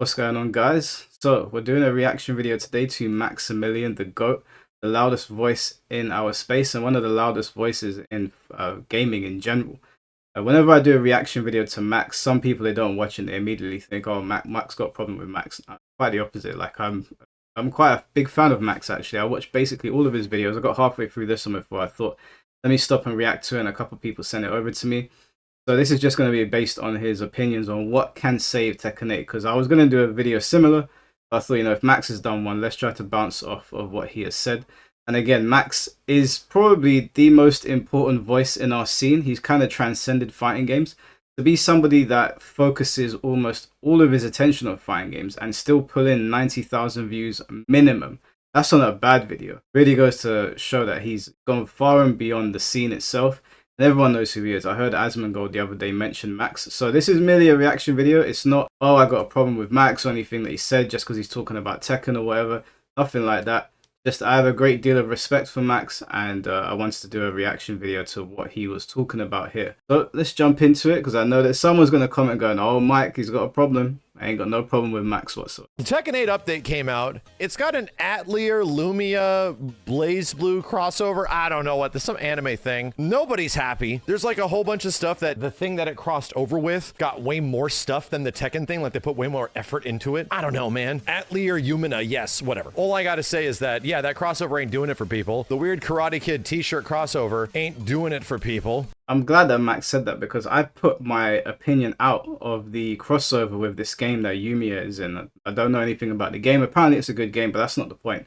What's going on, guys? So we're doing a reaction video today to Maximilian the GOAT, the loudest voice in our space and one of the loudest voices in gaming in general. Whenever I do a reaction video to Max, some people, they don't watch it and they immediately think, oh, Max got a problem with Max. Quite the opposite. Like I'm quite a big fan of Max, actually. I watched basically all of his videos. I got halfway through this one before I thought, let me stop and react to it, and a couple of people sent it over to me. So this is just going to be based on his opinions on what can save Tekken 8, because I was going to do a video similar, but I thought, if Max has done one, let's try to bounce off of what he has said. And again, Max is probably the most important voice in our scene. He's kind of transcended fighting games. To be somebody that focuses almost all of his attention on fighting games and still pull in 90,000 views minimum, that's not a bad video. Really goes to show that he's gone far and beyond the scene itself. And everyone knows who he is. I heard Asmongold the other day mention Max. So this is merely a reaction video. It's not, oh, I got a problem with Max or anything that he said just because he's talking about Tekken or whatever. Nothing like that. Just I have a great deal of respect for Max, and I wanted to do a reaction video to what he was talking about here. So let's jump into it, because I know that someone's going to comment going, oh, Mike, he's got a problem. I ain't got no problem with Max whatsoever. The Tekken 8 update came out. It's got an Atelier Lumia Blaze Blue crossover. I don't know what. There's some anime thing. Nobody's happy. There's like a whole bunch of stuff that the thing that it crossed over with got way more stuff than the Tekken thing. Like they put way more effort into it. I don't know, man. Atelier Lumina, yes, whatever. All I gotta say is that, yeah, that crossover ain't doing it for people. The weird Karate Kid t-shirt crossover ain't doing it for people. I'm glad that Max said that, because I put my opinion out of the crossover with this game that Yumiya is in. I don't know anything about the game. Apparently it's a good game, but that's not the point.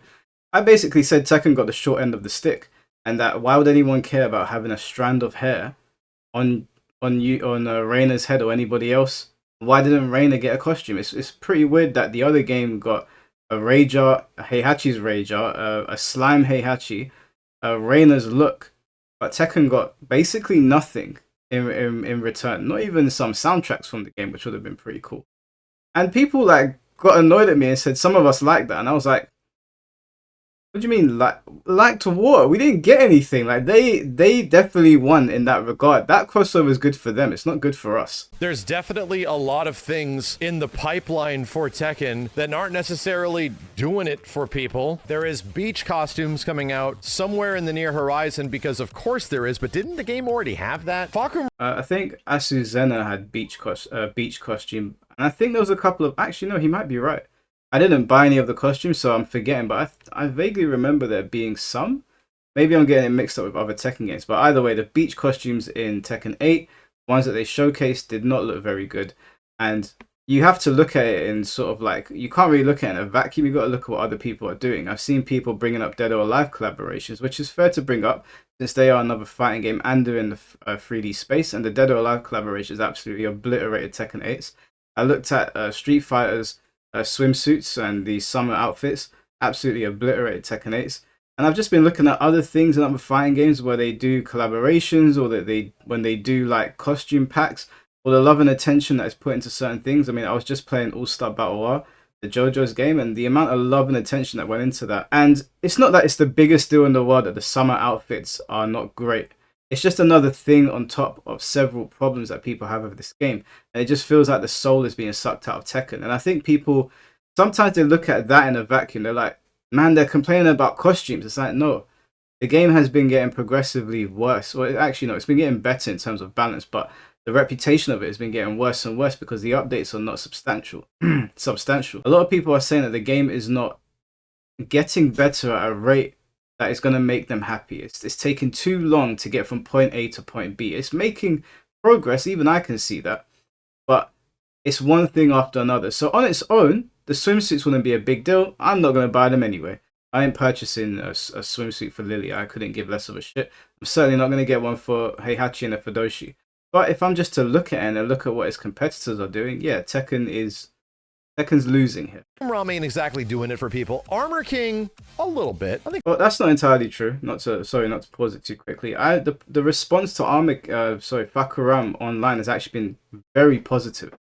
I basically said Tekken got the short end of the stick, and that why would anyone care about having a strand of hair on Reina's head or anybody else? Why didn't Reina get a costume? It's pretty weird that the other game got a rage art, Heihachi's rage art, a slime Heihachi, Reina's look. But Tekken got basically nothing in return. Not even some soundtracks from the game, which would have been pretty cool. And people like got annoyed at me and said some of us like that, and I was like, what do you mean like to what? We didn't get anything. Like they definitely won in that regard. That crossover is good for them. It's not good for us. There's definitely a lot of things in the pipeline for Tekken that aren't necessarily doing it for people. There is beach costumes coming out somewhere in the near horizon, because of course there is, but didn't the game already have that? I think Asuzena had beach costume, and I think there was a couple of, actually no, he might be right. I didn't buy any of the costumes, so I'm forgetting, but I vaguely remember there being some. Maybe I'm getting it mixed up with other Tekken games, but either way, the beach costumes in Tekken 8, ones that they showcased, did not look very good. And you have to look at it in sort of like, you can't really look at it in a vacuum, you've got to look at what other people are doing. I've seen people bringing up Dead or Alive collaborations, which is fair to bring up, since they are another fighting game and they're in the 3D space, and the Dead or Alive collaboration is absolutely obliterated Tekken 8s. I looked at Street Fighter's swimsuits and the summer outfits, absolutely obliterated Tekken 8s. And I've just been looking at other things in other fighting games where they do collaborations, or that when they do like costume packs, or the love and attention that is put into certain things. I mean, I was just playing All Star Battle War, the JoJo's game, and the amount of love and attention that went into that. And it's not that it's the biggest deal in the world that the summer outfits are not great. It's just another thing on top of several problems that people have with this game. And it just feels like the soul is being sucked out of Tekken. And I think people, sometimes they look at that in a vacuum. They're like, man, they're complaining about costumes. It's like, no. The game has been getting progressively worse. Well, actually, no, it's been getting better in terms of balance. But the reputation of it has been getting worse and worse because the updates are not substantial. A lot of people are saying that the game is not getting better at a rate that is going to make them happy. It's taking too long to get from point A to point B. It's making progress, even I can see that, but it's one thing after another. So on its own, the swimsuits wouldn't be a big deal. I'm not going to buy them anyway. I ain't purchasing a swimsuit for Lily. I couldn't give less of a shit. I'm certainly not going to get one for Heihachi and a Fudoshi. But if I'm just to look at it and look at what its competitors are doing, yeah, Tekken's losing here. Ramen ain't exactly doing it for people. Armor King, a little bit. I think. Well, that's not entirely true. Not to pause it too quickly. The response to Fakuram online has actually been very positive.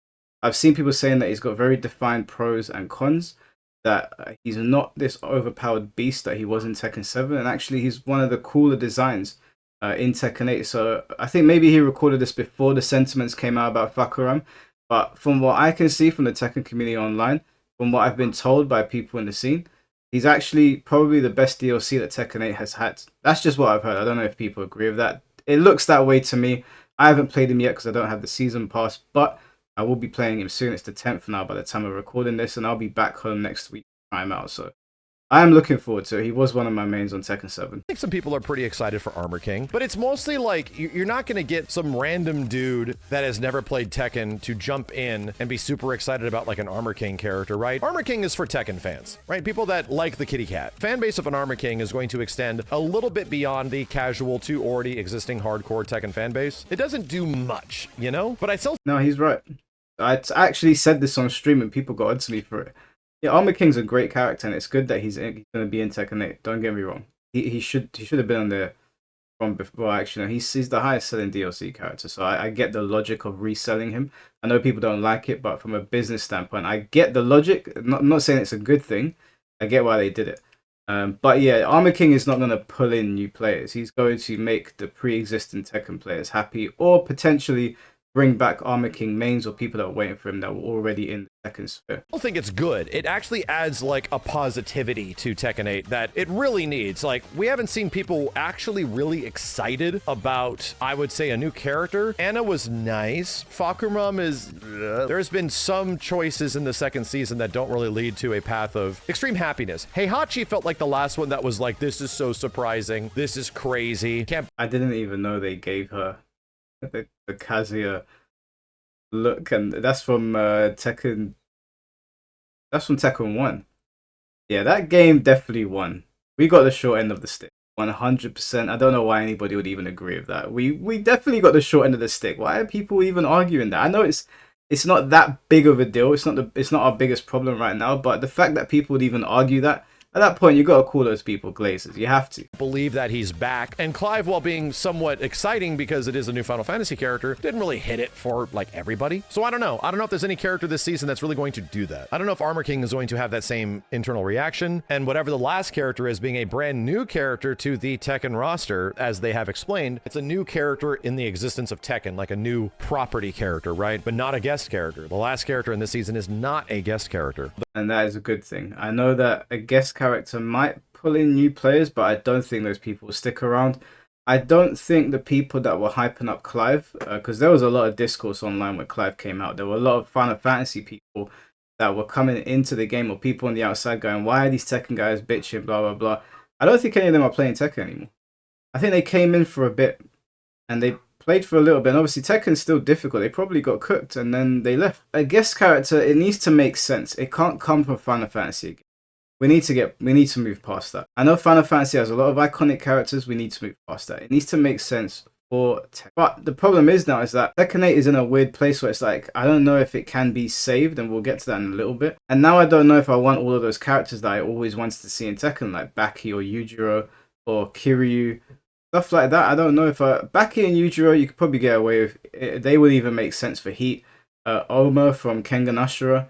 I've seen people saying that he's got very defined pros and cons. That he's not this overpowered beast that he was in Tekken 7, and actually he's one of the cooler designs in Tekken 8. So I think maybe he recorded this before the sentiments came out about Fakuram. But from what I can see from the Tekken community online, from what I've been told by people in the scene, he's actually probably the best DLC that Tekken 8 has had. That's just what I've heard. I don't know if people agree with that. It looks that way to me. I haven't played him yet because I don't have the season pass, but I will be playing him soon. It's the 10th now by the time I'm recording this, and I'll be back home next week. I'm out, so I am looking forward to it. He was one of my mains on Tekken 7. I think some people are pretty excited for Armor King, but it's mostly like you're not going to get some random dude that has never played Tekken to jump in and be super excited about like an Armor King character, right? Armor King is for Tekken fans, right? People that like the kitty cat. Fan base of an Armor King is going to extend a little bit beyond the casual to already existing hardcore Tekken fan base. It doesn't do much, you know? But I still... No, he's right. I actually said this on stream and people got onto me for it. Yeah, Armor King's a great character, and it's good that he's going to be in Tekken 8. Don't get me wrong. He should have been on there from before. Well, actually, no, he's the highest selling DLC character, so I get the logic of reselling him. I know people don't like it, but from a business standpoint, I get the logic. I'm not saying it's a good thing. I get why they did it. But yeah, Armor King is not going to pull in new players. He's going to make the pre-existing Tekken players happy, or potentially bring back Armor King mains or people that are waiting for him that were already in the Tekken sphere. I don't think it's good. It actually adds like a positivity to Tekken 8 that it really needs. Like, we haven't seen people actually really excited about, I would say, a new character. Anna was nice. Fakuram is... There's been some choices in the second season that don't really lead to a path of extreme happiness. Heihachi felt like the last one that was like, this is so surprising. This is crazy. I didn't even know they gave her the Kazuya look, and that's from Tekken. That's from Tekken 1. Yeah, that game definitely won. We got the short end of the stick, 100%. I don't know why anybody would even agree with that. We definitely got the short end of the stick. Why are people even arguing that? I know it's not that big of a deal. It's not our biggest problem right now. But the fact that people would even argue that, at that point, you got to call those people glazers. You have to. Believe that he's back. And Clive, while being somewhat exciting because it is a new Final Fantasy character, didn't really hit it for like everybody. So I don't know. I don't know if there's any character this season that's really going to do that. I don't know if Armor King is going to have that same internal reaction. And whatever the last character is, being a brand new character to the Tekken roster, as they have explained, it's a new character in the existence of Tekken, like a new property character, right? But not a guest character. The last character in this season is not a guest character. And that is a good thing. I know that a guest character might pull in new players, but I don't think those people will stick around. I don't think the people that were hyping up Clive, because there was a lot of discourse online when Clive came out. There were a lot of Final Fantasy people that were coming into the game, or people on the outside going, why are these Tekken guys bitching, blah, blah, blah. I don't think any of them are playing Tekken anymore. I think they came in for a bit, and they played for a little bit. And obviously, Tekken's still difficult. They probably got cooked, and then they left. A guest character, it needs to make sense. It can't come from Final Fantasy again. We need to move past that. I know Final Fantasy has a lot of iconic characters. We need to move past that. It needs to make sense for Tekken. But the problem is now is that Tekken 8 is in a weird place where it's like, I don't know if it can be saved, and we'll get to that in a little bit. And now I don't know if I want all of those characters that I always wanted to see in Tekken, like Baki or Yujiro or Kiryu. Stuff like that. I don't know if Baki and Yujiro, you could probably get away with it. They would even make sense for Heat. Oma from Kengan Ashura.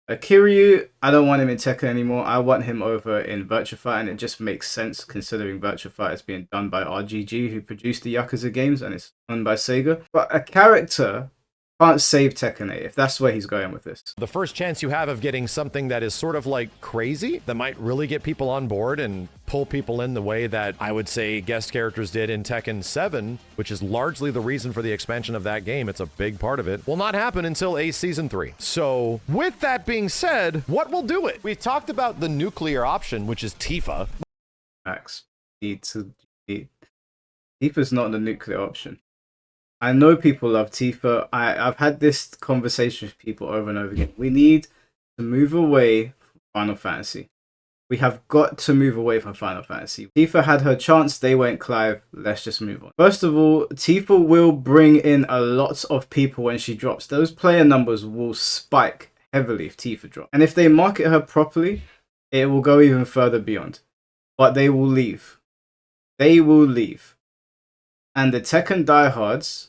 Kiryu, I don't want him in Tekken anymore. I want him over in Virtua Fighter, and it just makes sense considering Virtua Fighter is being done by RGG, who produced the Yakuza games, and it's done by Sega. But a character can't save Tekken 8 if that's where he's going with this. The first chance you have of getting something that is sort of like crazy, that might really get people on board and pull people in the way that I would say guest characters did in Tekken 7, which is largely the reason for the expansion of that game. It's a big part of it. Will not happen until Ace Season 3. So with that being said, what will do it? We've talked about the nuclear option, which is Tifa. Max, Tifa's not the nuclear option. I know people love Tifa. I've had this conversation with people over and over again. We need to move away from Final Fantasy. We have got to move away from Final Fantasy. Tifa had her chance. They went Clive. Let's just move on. First of all, Tifa will bring in a lot of people when she drops. Those player numbers will spike heavily if Tifa drops. And if they market her properly, it will go even further beyond. But they will leave. They will leave. And the Tekken diehards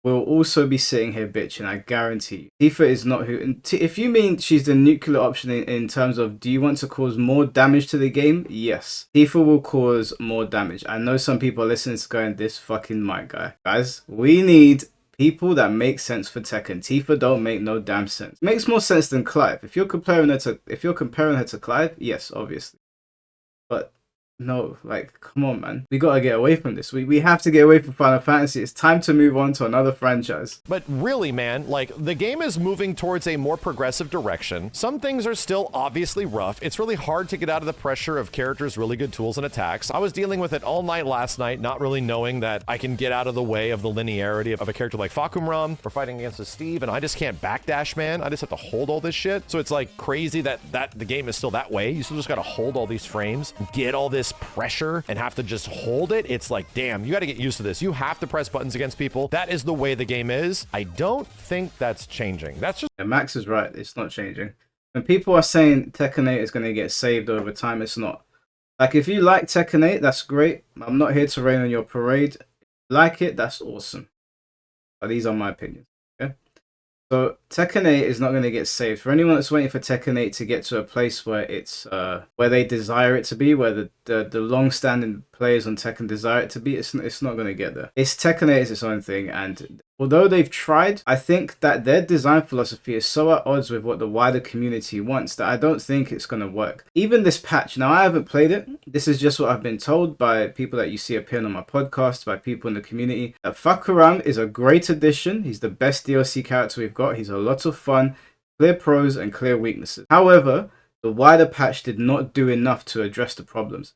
will also be sitting here bitching, I guarantee you. Tifa is not who... If you mean she's the nuclear option in terms of, do you want to cause more damage to the game? Yes. Tifa will cause more damage. I know some people are listening to going, this fucking mic guy. Guys, we need people that make sense for Tekken. Tifa don't make no damn sense. Makes more sense than Clive. If you're comparing her to Clive, yes, obviously. But no, like, come on, man. We gotta get away from this. We have to get away from Final Fantasy. It's time to move on to another franchise. But really, man, like, the game is moving towards a more progressive direction. Some things are still obviously rough. It's really hard to get out of the pressure of characters' really good tools and attacks. I was dealing with it all night last night, not really knowing that I can get out of the way of the linearity of a character like Fakumram or fighting against a Steve, and I just can't backdash, man. I just have to hold all this shit. So it's like crazy that the game is still that way. You still just gotta hold all these frames, get all this pressure and have to just hold it. It's like, damn, you got to get used to this. You have to press buttons against people. That is the way the game is. I don't think that's changing. That's just... Yeah, Max is right. It's not changing. When people are saying Tekken 8 is going to get saved over time, it's not. Like, if you like Tekken 8, that's great. I'm not here to rain on your parade. If you like it, that's awesome. But these are my opinions. Okay? So Tekken 8 is not going to get saved. For anyone that's waiting for Tekken 8 to get to a place where it's where they desire it to be, where the long-standing players on Tekken desire it to be, it's not going to get there. Tekken 8 is its own thing, and although they've tried, I think that their design philosophy is so at odds with what the wider community wants that I don't think it's going to work. Even this patch, now I haven't played it. This is just what I've been told by people that you see appearing on my podcast, by people in the community, that Fakuram is a great addition. He's the best DLC character we've got. He's a lot of fun, clear pros and clear weaknesses. However, the wider patch did not do enough to address the problems.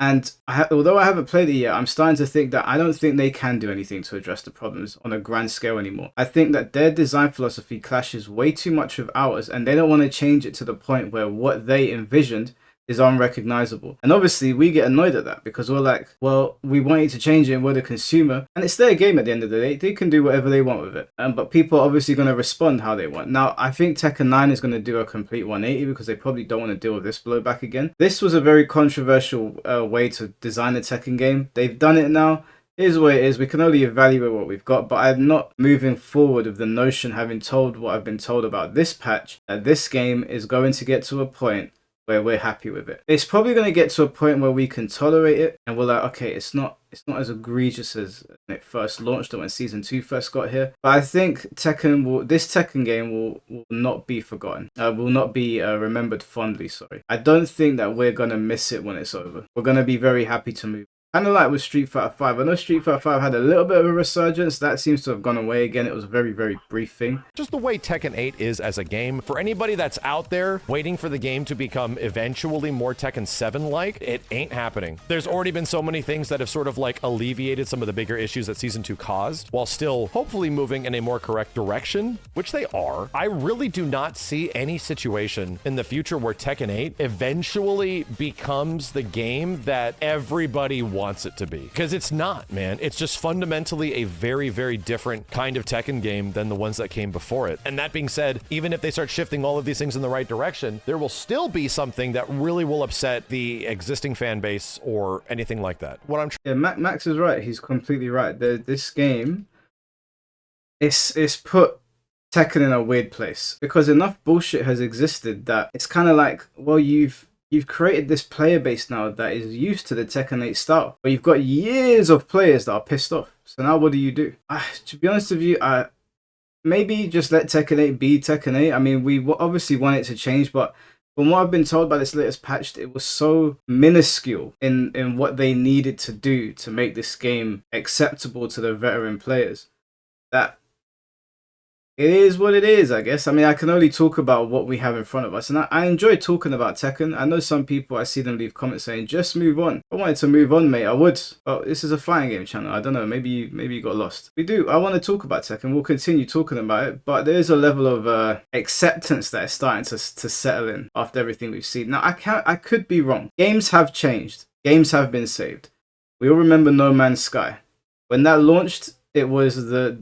And although I haven't played it yet, I'm starting to think that I don't think they can do anything to address the problems on a grand scale anymore. I think that their design philosophy clashes way too much with ours, and they don't want to change it to the point where what they envisioned is unrecognizable. And obviously we get annoyed at that because we're like, well, we want you to change it and we're the consumer, and it's their game at the end of the day. They can do whatever they want with it, but people are obviously going to respond how they want. Now I think Tekken 9 is going to do a complete 180 because they probably don't want to deal with this blowback again. This was a very controversial way to design a Tekken game. They've done it now. Here's what it is. We can only evaluate what we've got, but I'm not moving forward with the notion, having told what I've been told about this patch, that this game is going to get to a point where we're happy with it. It's probably going to get to a point where we can tolerate it and we're like, okay, it's not as egregious as when it first launched or when Season 2 first got here. But I think this Tekken game will not be forgotten. Will not be remembered fondly, sorry. I don't think that we're going to miss it when it's over. We're going to be very happy to move. Kind of like with Street Fighter 5. I know Street Fighter 5 had a little bit of a resurgence. That seems to have gone away again. It was a very, very brief thing. Just the way Tekken 8 is as a game, for anybody that's out there waiting for the game to become eventually more Tekken 7-like, it ain't happening. There's already been so many things that have sort of like alleviated some of the bigger issues that Season 2 caused, while still hopefully moving in a more correct direction, which they are. I really do not see any situation in the future where Tekken 8 eventually becomes the game that everybody wants it to be, because it's not, man. It's just fundamentally a very, very different kind of Tekken game than the ones that came before it. And that being said, even if they start shifting all of these things in the right direction, there will still be something that really will upset the existing fan base or anything like that. Max is right. He's completely right. This game it's put Tekken in a weird place because enough bullshit has existed that it's kind of like, well, you've created this player base now that is used to the Tekken 8 style, but you've got years of players that are pissed off. So now what do? To be honest with you, maybe just let Tekken 8 be Tekken 8. I mean, we obviously want it to change, but from what I've been told by this latest patch, it was so minuscule in what they needed to do to make this game acceptable to the veteran players that it is what it is, I guess. I mean, I can only talk about what we have in front of us. And I enjoy talking about Tekken. I know some people, I see them leave comments saying, just move on. If I wanted to move on, mate, I would. But this is a fighting game channel. I don't know. Maybe you got lost. We do. I want to talk about Tekken. We'll continue talking about it. But there is a level of acceptance that is starting to settle in after everything we've seen. Now, I could be wrong. Games have changed. Games have been saved. We all remember No Man's Sky. When that launched, it was the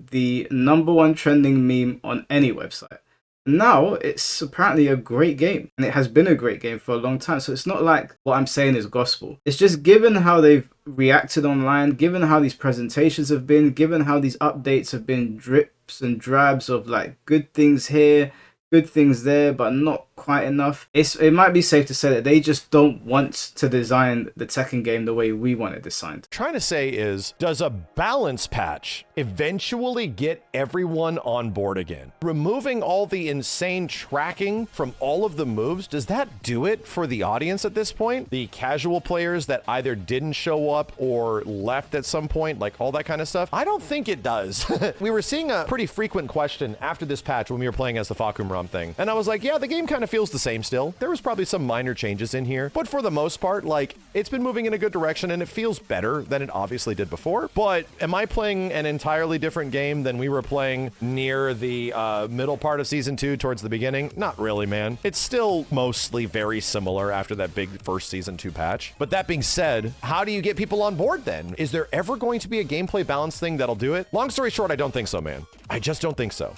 #1 trending meme on any website. Now it's apparently a great game, and it has been a great game for a long time. So it's not like what I'm saying is gospel. It's just given how they've reacted online, given how these presentations have been, given how these updates have been drips and drabs of like good things here, good things there, but not quite enough. It might be safe to say that they just don't want to design the Tekken game the way we want it designed. Trying to say is, does a balance patch eventually get everyone on board again? Removing all the insane tracking from all of the moves, does that do it for the audience at this point? The casual players that either didn't show up or left at some point, like all that kind of stuff? I don't think it does. We were seeing a pretty frequent question after this patch when we were playing as the Fakumram thing. And I was like, yeah, the game kind of feels the same still. There was probably some minor changes in here, but for the most part, like, it's been moving in a good direction and it feels better than it obviously did before. But am I playing an entirely different game than we were playing near the middle part of season 2 towards the beginning? Not really, man. It's still mostly very similar after that big first season 2 patch. But that being said, how do you get people on board then? Is there ever going to be a gameplay balance thing that'll do it? Long story short, I don't think so, man. I just don't think so.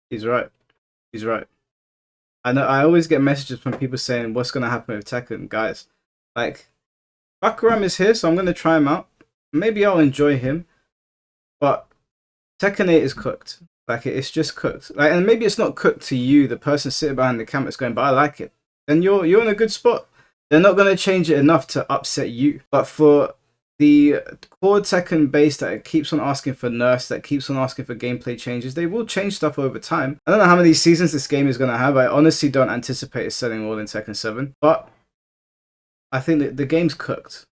He's right. He's right. I know. I always get messages from people saying, "What's gonna happen with Tekken, guys?" Like, Bakuram is here, so I'm gonna try him out. Maybe I'll enjoy him, but Tekken 8 is cooked. Like, it's just cooked. Like, and maybe it's not cooked to you, the person sitting behind the camera, is going, "But I like it." Then you're in a good spot. They're not gonna change it enough to upset you. But for the core Tekken base that keeps on asking for nerfs, that keeps on asking for gameplay changes, they will change stuff over time. I don't know how many seasons this game is going to have. I honestly don't anticipate it selling more than Tekken 7. But I think that the game's cooked.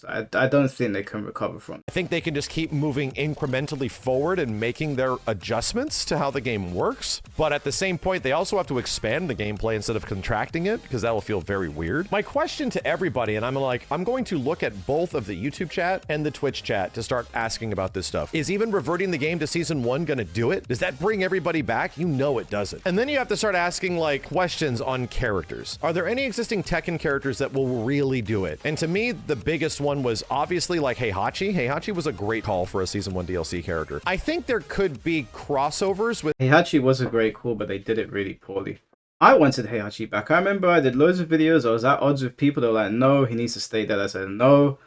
I don't think they can recover from it. I think they can just keep moving incrementally forward and making their adjustments to how the game works. But at the same point, they also have to expand the gameplay instead of contracting it, because that will feel very weird. My question to everybody, and I'm going to look at both of the YouTube chat and the Twitch chat to start asking about this stuff. Is even reverting the game to season 1 going to do it? Does that bring everybody back? You know it doesn't. And then you have to start asking like questions on characters. Are there any existing Tekken characters that will really do it? And to me, the biggest one was obviously like Heihachi. Heihachi was a great call for a season 1 DLC character. I think there could be crossovers with... Heihachi was a great call, but they did it really poorly. I wanted Heihachi back. I remember I did loads of videos. I was at odds with people that were like, no, he needs to stay dead. I said, no,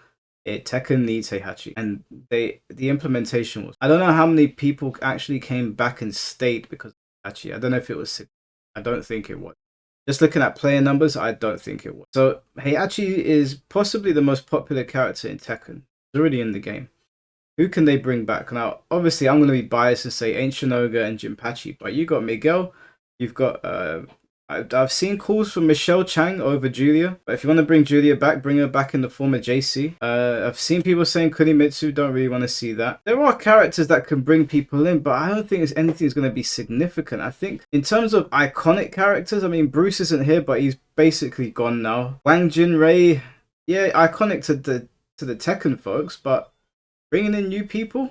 Tekken needs Heihachi. And the implementation was... I don't know how many people actually came back and stayed because of Heihachi. I don't know if it was... I don't think it was. Just looking at player numbers, I don't think it was. So Heihachi is possibly the most popular character in Tekken. It's already in the game. Who can they bring back? Now, obviously, I'm going to be biased and say Ancient Ogre and Jinpachi, but you got Miguel. You've got... I've seen calls for Michelle Chang over Julia, but if you want to bring Julia back, bring her back in the form of JC. I've seen people saying Kunimitsu, don't really want to see that. There are characters that can bring people in, but I don't think anything's going to be significant. I think in terms of iconic characters, I mean, Bruce isn't here, but he's basically gone now. Wang Jinrei, yeah, iconic to the Tekken folks, but bringing in new people?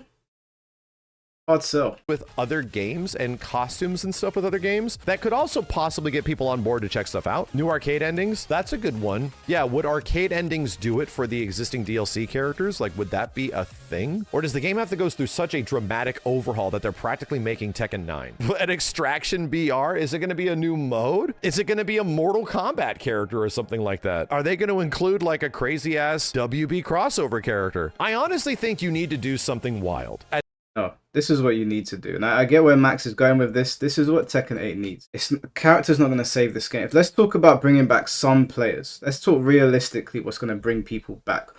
Hard sell. With other games and costumes and stuff with other games that could also possibly get people on board to check stuff out. New arcade endings, that's a good one. Yeah, would arcade endings do it for the existing DLC characters? Like, would that be a thing? Or does the game have to go through such a dramatic overhaul that they're practically making Tekken 9? An Extraction BR? Is it going to be a new mode? Is it going to be a Mortal Kombat character or something like that? Are they going to include like a crazy ass WB crossover character? I honestly think you need to do something wild. No, this is what you need to do. And I get where Max is going with this. This is what Tekken 8 needs. Character's not going to save this game. Let's talk about bringing back some players. Let's talk realistically what's going to bring people back.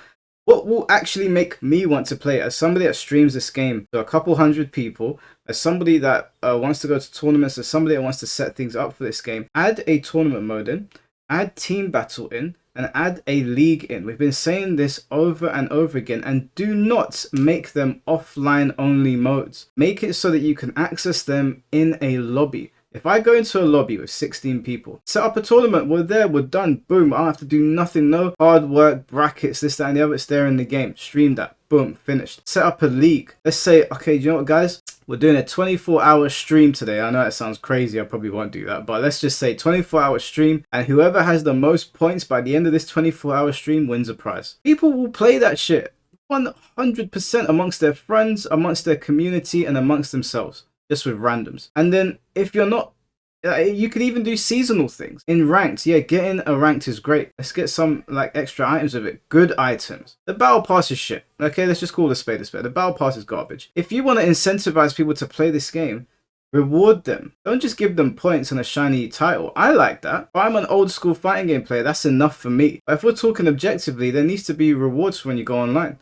What will actually make me want to play it as somebody that streams this game to a couple hundred people, as somebody that wants to go to tournaments, as somebody that wants to set things up for this game. Add a tournament mode in, add team battle in, and add a league in. We've been saying this over and over again, and do not make them offline only modes. Make it so that you can access them in a lobby. If I go into a lobby with 16 people, set up a tournament, we're there, we're done, boom, I don't have to do nothing, no hard work, brackets, this, that, and the other, it's there in the game. Stream that, boom, finished. Set up a league. Let's say, okay, do you know what, guys? We're doing a 24-hour stream today. I know that sounds crazy. I probably won't do that. But let's just say 24-hour stream. And whoever has the most points by the end of this 24-hour stream wins a prize. People will play that shit 100% amongst their friends, amongst their community, and amongst themselves. Just with randoms. And then if you're not... you could even do seasonal things in ranked. Yeah, getting a ranked is great. Let's get some like extra items of it. Good items. The battle pass is shit. Okay, let's just call it a spade a spade. The battle pass is garbage. If you want to incentivize people to play this game, Reward them. Don't just give them points and a shiny title. I like that. But I'm an old school fighting game player. That's enough for me. But if we're talking objectively, there needs to be rewards when you go online.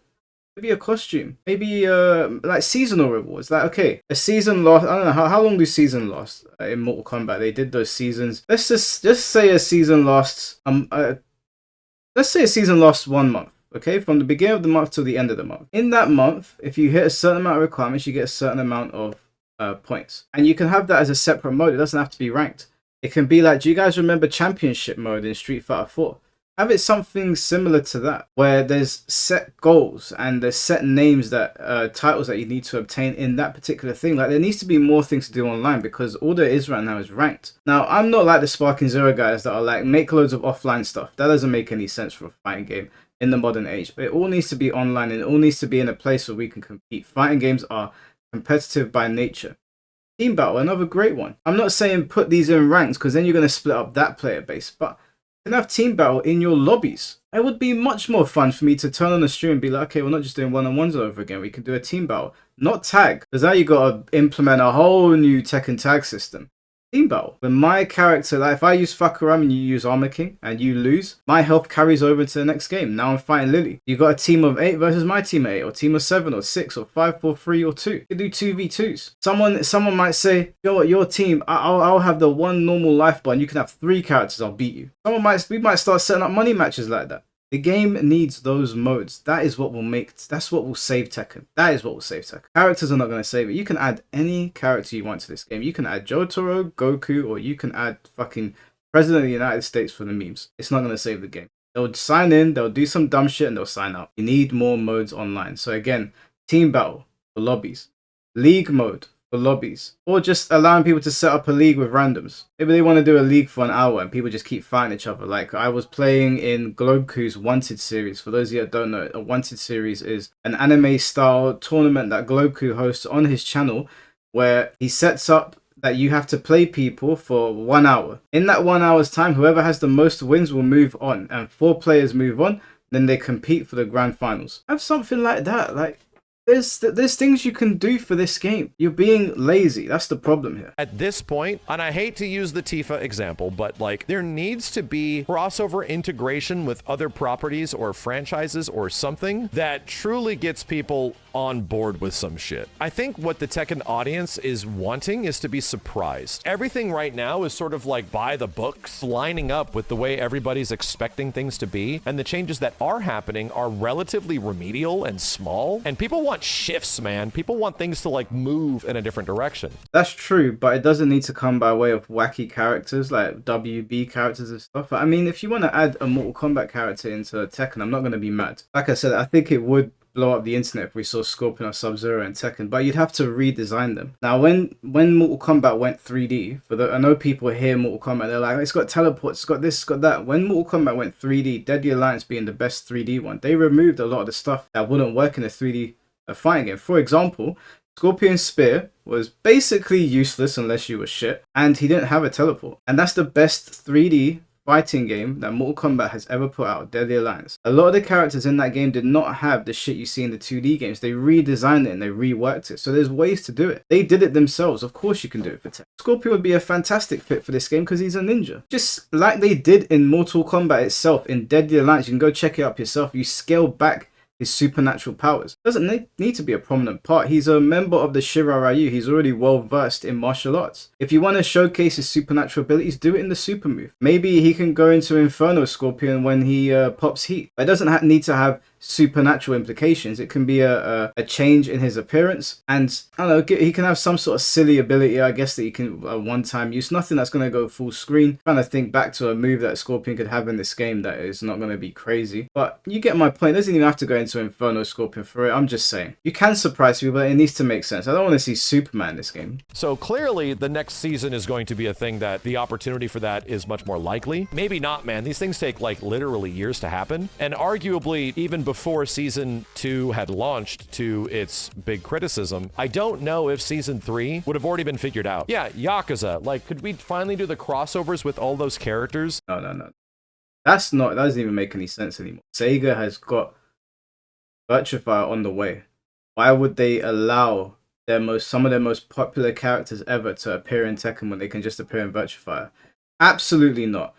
Maybe a costume. Maybe like seasonal rewards. Like, okay, a season lost. I don't know how long do season last in Mortal Kombat. They did those seasons. Let's just say a season lasts let's say a season lasts 1 month. Okay, from the beginning of the month till the end of the month. In that month, if you hit a certain amount of requirements, you get a certain amount of points, and you can have that as a separate mode. It doesn't have to be ranked. It can be like, do you guys remember championship mode in Street Fighter 4? Have it something similar to that, where there's set goals and there's set names that titles that you need to obtain in that particular thing. Like, there needs to be more things to do online, because all there is right now is ranked. Now, I'm not like the Sparking Zero guys that are like, make loads of offline stuff. That doesn't make any sense for a fighting game in the modern age. But it all needs to be online, and it all needs to be in a place where we can compete. Fighting games are competitive by nature. Team battle, another great one. I'm not saying put these in ranks, because then you're going to split up that player base, but you can have team battle in your lobbies. It would be much more fun for me to turn on the stream and be like, okay, we're not just doing one-on-ones over again. We can do a team battle, not tag, because now you got to implement a whole new Tekken tag system. Team battle. When my character, like if I use Fakuram and you use Armor King and you lose, my health carries over to the next game. Now I'm fighting Lily. You got a team of 8 versus my team of 8, or team of 7 or 6 or 5, 4, 3 or 2. You can do 2v2s. Someone might say, yo, what, your team, I'll have the one normal life bar and you can have 3 characters, I'll beat you. We might start setting up money matches like that. The game needs those modes. That's what will save Tekken. That is what will save Tekken. Characters are not going to save it. You can add any character you want to this game. You can add Jotaro, Goku, or you can add fucking President of the United States for the memes. It's not going to save the game. They'll sign in, they'll do some dumb shit, and they'll sign out. You need more modes online. So again, team battle for lobbies. League mode for lobbies, or just allowing people to set up a league with randoms. Maybe they want to do a league for an hour and people just keep fighting each other. Like I was playing in Globecu's Wanted series. For those of you that don't know, a Wanted series is an anime style tournament that Globecu hosts on his channel, where he sets up that you have to play people for 1 hour. In that 1 hour's time, whoever has the most wins will move on, and 4 players move on, then they compete for the grand finals. Have something like that. Like, there's things you can do for this game. You're being lazy. That's the problem here. At this point, and I hate to use the Tifa example, but like there needs to be crossover integration with other properties or franchises or something that truly gets people on board with some shit. I think what the Tekken audience is wanting is to be surprised. Everything right now is sort of like by the books, lining up with the way everybody's expecting things to be, and the changes that are happening are relatively remedial and small, and people want shifts, man. People want things to like move in a different direction. That's true, but it doesn't need to come by way of wacky characters like WB characters and stuff. I mean, if you want to add a Mortal Kombat character into Tekken, I'm not going to be mad. Like I said, I think it would blow up the internet if we saw Scorpion or Sub-Zero and Tekken, but you'd have to redesign them. Now, when Mortal Kombat went 3D, I know people hear Mortal Kombat, they're like, it's got teleports, it's got this, it's got that. When Mortal Kombat went 3D, Deadly Alliance being the best 3D one, they removed a lot of the stuff that wouldn't work in a 3D fighting game. For example, Scorpion's spear was basically useless unless you were shit, and he didn't have a teleport. And that's the best 3D fighting game that Mortal Kombat has ever put out, Deadly Alliance. A lot of the characters in that game did not have the shit you see in the 2D games. They redesigned it and they reworked it. So there's ways to do it. They did it themselves. Of course you can do it for Tekken. Scorpion would be a fantastic fit for this game because he's a ninja. Just like they did in Mortal Kombat itself, in Deadly Alliance, you can go check it up yourself. You scale back his supernatural powers. Doesn't need to be a prominent part. He's a member of the Shirai Ryu. He's already well versed in martial arts. If you want to showcase his supernatural abilities, do it in the super move. Maybe he can go into Inferno Scorpion when he pops heat. But it doesn't need to have supernatural implications. It can be a change in his appearance, and I don't know, he can have some sort of silly ability, I guess, that he can one-time use. Nothing that's going to go full screen. I'm trying to think back to a move that Scorpion could have in this game that is not going to be crazy, but you get my point. It doesn't even have to go into Inferno Scorpion for it. I'm just saying you can surprise people, but it needs to make sense. I don't want to see Superman in this game. So clearly the next season is going to be a thing that the opportunity for that is much more likely. Maybe not, man. These things take like literally years to happen, and arguably even before season 2 had launched to its big criticism, I don't know if season 3 would have already been figured out. Yeah, Yakuza, like, could we finally do the crossovers with all those characters? No. That doesn't even make any sense anymore. Sega has got Virtua Fighter on the way. Why would they allow some of their most popular characters ever to appear in Tekken when they can just appear in Virtua Fighter? Absolutely not.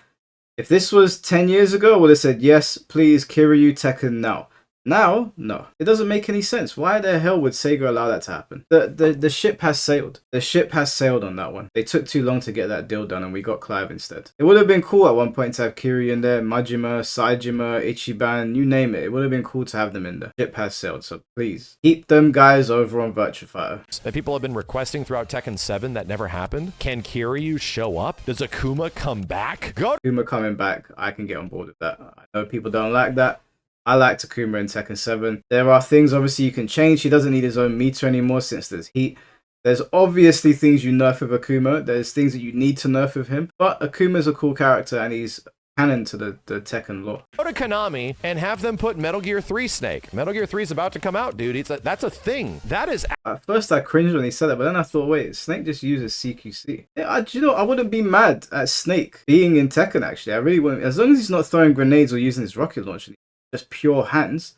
If this was 10 years ago, I would have said, yes, please, Kiryu Tekken now. Now, no. It doesn't make any sense. Why the hell would Sega allow that to happen? The ship has sailed. The ship has sailed on that one. They took too long to get that deal done and we got Clive instead. It would have been cool at one point to have Kiryu in there, Majima, Saejima, Ichiban, you name it. It would have been cool to have them in there. Ship has sailed, so please keep them guys over on Virtua Fighter. That people have been requesting throughout Tekken 7 that never happened. Can Kiryu show up? Does Akuma come back? Akuma coming back, I can get on board with that. I know people don't like that. I like Akuma in Tekken 7. There are things obviously you can change. He doesn't need his own meter anymore since there's heat. There's obviously things you nerf with Akuma. There's things that you need to nerf with him. But Akuma's a cool character and he's canon to the Tekken lore. Go to Konami and have them put Metal Gear 3 Snake. Metal Gear 3 is about to come out, dude. That's a thing. That is... At first I cringed when he said that, but then I thought, wait, Snake just uses CQC. Yeah, I wouldn't be mad at Snake being in Tekken, actually. I really wouldn't. As long as he's not throwing grenades or using his rocket launcher. Just pure hands.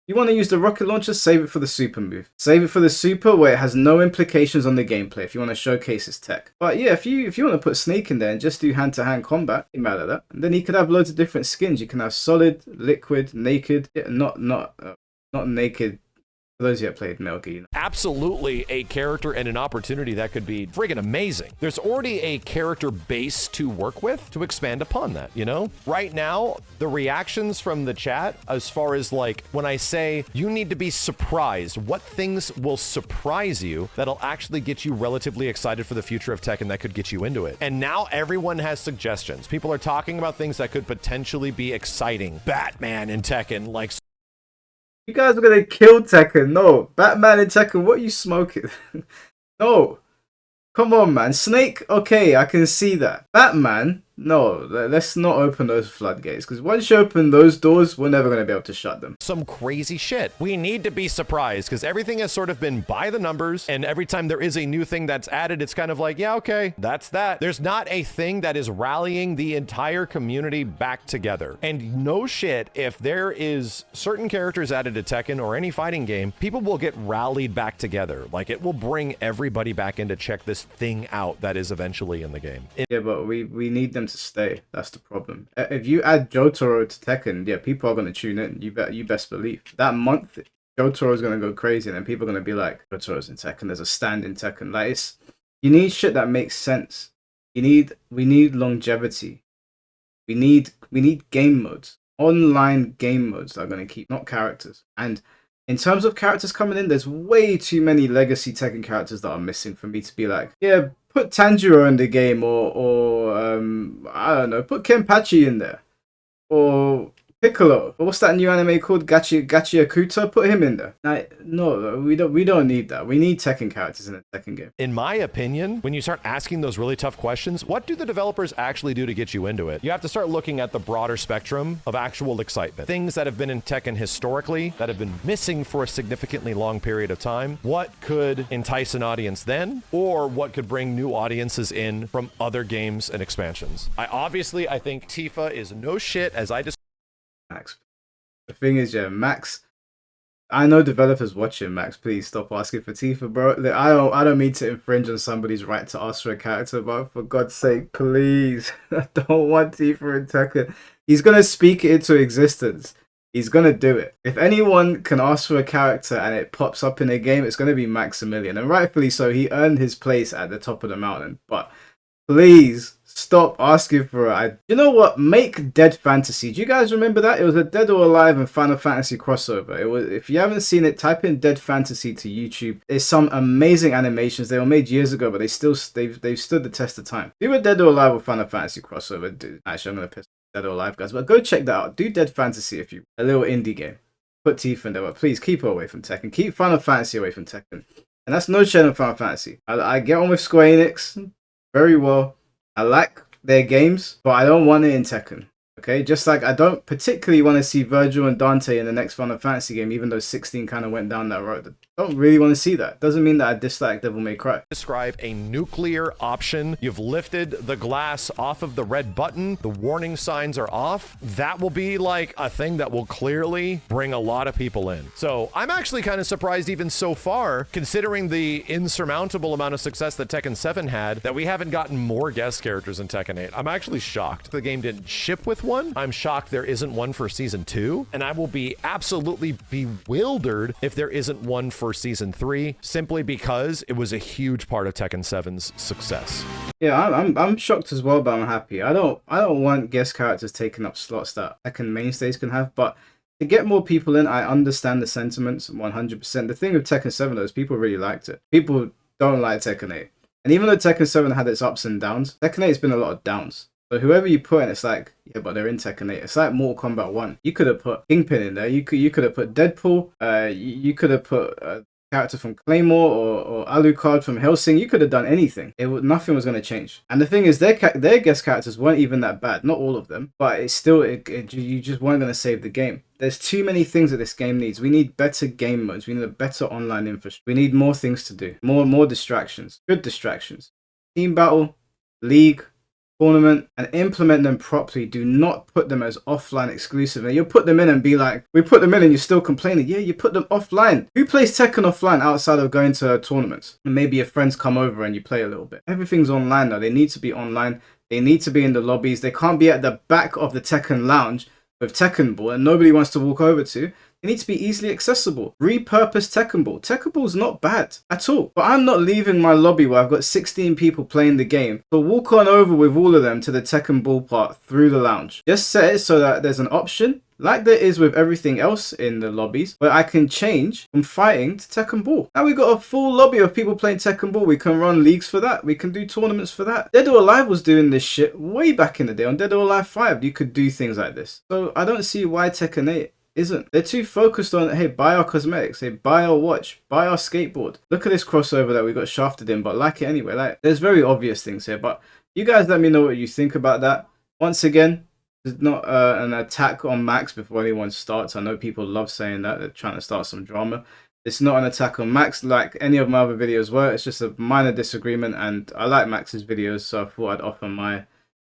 You want to use the rocket launcher, save it for the super move. Save it for the super where it has no implications on the gameplay if you want to showcase his tech. But yeah, if you want to put Snake in there and just do hand-to-hand combat, you mad at that. And then he could have loads of different skins. You can have solid, liquid, naked, not naked. For those that played Metal Gear, absolutely a character and an opportunity that could be friggin' amazing. There's already a character base to work with to expand upon that, you know? Right now, the reactions from the chat, as far as like, when I say you need to be surprised, what things will surprise you that'll actually get you relatively excited for the future of Tekken that could get you into it? And now everyone has suggestions. People are talking about things that could potentially be exciting. Batman in Tekken, like... You guys are gonna kill Tekken. No. Batman and Tekken, what are you smoking? No. Come on, man. Snake, okay, I can see that. Batman, no. Let's not open those floodgates. Because once you open those doors, we're never going to be able to shut them. Some crazy shit. We need to be surprised because everything has sort of been by the numbers. And every time there is a new thing that's added, it's kind of like, yeah, okay, that's that. There's not a thing that is rallying the entire community back together. And no shit, if there is certain characters added to Tekken or any fighting game, people will get rallied back together. Like it will bring everybody back in to check this thing out that is eventually in the game. Yeah, but we need them to stay. That's the problem. If you add Jotaro to Tekken, yeah, people are going to tune in. You best believe. That month, Jotaro is going to go crazy, and then people are going to be like, Jotaro's in Tekken. There's a stand in Tekken. Like, you need shit that makes sense. We need longevity. We need game modes, online game modes that are going to keep, not characters. And in terms of characters coming in, there's way too many legacy Tekken characters that are missing for me to be like, yeah, put Tanjiro in the game, or I don't know, put Kenpachi in there, or Piccolo. What's that new anime called? Gachi Akuta? Put him in there. No, we don't need that. We need Tekken characters in a Tekken game. In my opinion, when you start asking those really tough questions, what do the developers actually do to get you into it? You have to start looking at the broader spectrum of actual excitement. Things that have been in Tekken historically that have been missing for a significantly long period of time. What could entice an audience then? Or what could bring new audiences in from other games and expansions? I think Tifa is no shit, as I just Max. The thing is, yeah, Max. I know developers watching. Max, please stop asking for Tifa, bro. I don't mean to infringe on somebody's right to ask for a character, but for God's sake, please, I don't want Tifa in Tekken. He's gonna speak it into existence. He's gonna do it. If anyone can ask for a character and it pops up in a game, it's gonna be Maximilian, and rightfully so. He earned his place at the top of the mountain, but please stop asking for it. You know what? Make Dead Fantasy. Do you guys remember that? It was a Dead or Alive and Final Fantasy crossover. It was. If you haven't seen it, type in Dead Fantasy to YouTube. There's some amazing animations. They were made years ago, but they've stood the test of time. Do a Dead or Alive or Final Fantasy crossover. Dude, actually, I'm gonna piss Dead or Alive guys, but go check that out. Do Dead Fantasy if you a little indie game. Put Tifa in there, but please keep her away from Tekken. Keep Final Fantasy away from Tekken. And that's no shade on Final Fantasy. I get on with Square Enix very well. I like their games, but I don't want it in Tekken. Okay, just like I don't particularly want to see Virgil and Dante in the next Final Fantasy game, even though 16 kind of went down that road. I don't really want to see that. Doesn't mean that I dislike Devil May Cry. Describe a nuclear option. You've lifted the glass off of the red button. The warning signs are off. That will be like a thing that will clearly bring a lot of people in. So I'm actually kind of surprised even so far, considering the insurmountable amount of success that Tekken 7 had, that we haven't gotten more guest characters in Tekken 8. I'm actually shocked the game didn't ship with one. I'm shocked there isn't one for Season 2. And I will be absolutely bewildered if there isn't one for Season 3, simply because it was a huge part of Tekken 7's success. Yeah, I'm shocked as well, but I'm happy. I don't want guest characters taking up slots that Tekken mainstays can have, but to get more people in, I understand the sentiments 100%. The thing with Tekken 7 though is people really liked it. People don't like Tekken 8. And even though Tekken 7 had its ups and downs, Tekken 8's been a lot of downs. So whoever you put in, it's like, yeah, but they're in Tekken 8. It's like Mortal Kombat 1. You could have put Kingpin in there. You could have put Deadpool. You could have put a character from Claymore or Alucard from Hellsing. You could have done anything. Nothing was going to change. And the thing is, their guest characters weren't even that bad. Not all of them, but it's still you just weren't going to save the game. There's too many things that this game needs. We need better game modes. We need a better online infrastructure. We need more things to do. More distractions. Good distractions. Team battle, league, tournament, and implement them properly. Do not put them as offline exclusive. And you'll put them in and be like, we put them in and you're still complaining. Yeah, you put them offline. Who plays Tekken offline outside of going to tournaments? And maybe your friends come over and you play a little bit. Everything's online now. They need to be online. They need to be in the lobbies. They can't be at the back of the Tekken lounge with Tekken Ball and nobody wants to walk over to. They need to be easily accessible. Repurpose Tekken Ball. Tekken Ball's not bad at all. But I'm not leaving my lobby where I've got 16 people playing the game to walk on over with all of them to the Tekken Ball part through the lounge. Just set it so that there's an option, like there is with everything else in the lobbies, where I can change from fighting to Tekken Ball. Now we've got a full lobby of people playing Tekken Ball. We can run leagues for that. We can do tournaments for that. Dead or Alive was doing this shit way back in the day. On Dead or Alive 5, you could do things like this. So I don't see why Tekken 8 isn't. They're too focused on, hey, buy our cosmetics, hey, buy our watch, buy our skateboard. Look at this crossover that we got shafted in, but like it anyway. Like, there's very obvious things here, but you guys let me know what you think about that. Once again, it's not an attack on Max before anyone starts. I know people love saying that. They're trying to start some drama. It's not an attack on Max like any of my other videos were. It's just a minor disagreement, and I like Max's videos, so I thought I'd offer my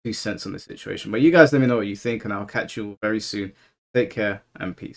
2 cents on the situation. But you guys let me know what you think, and I'll catch you all very soon. Take care and peace.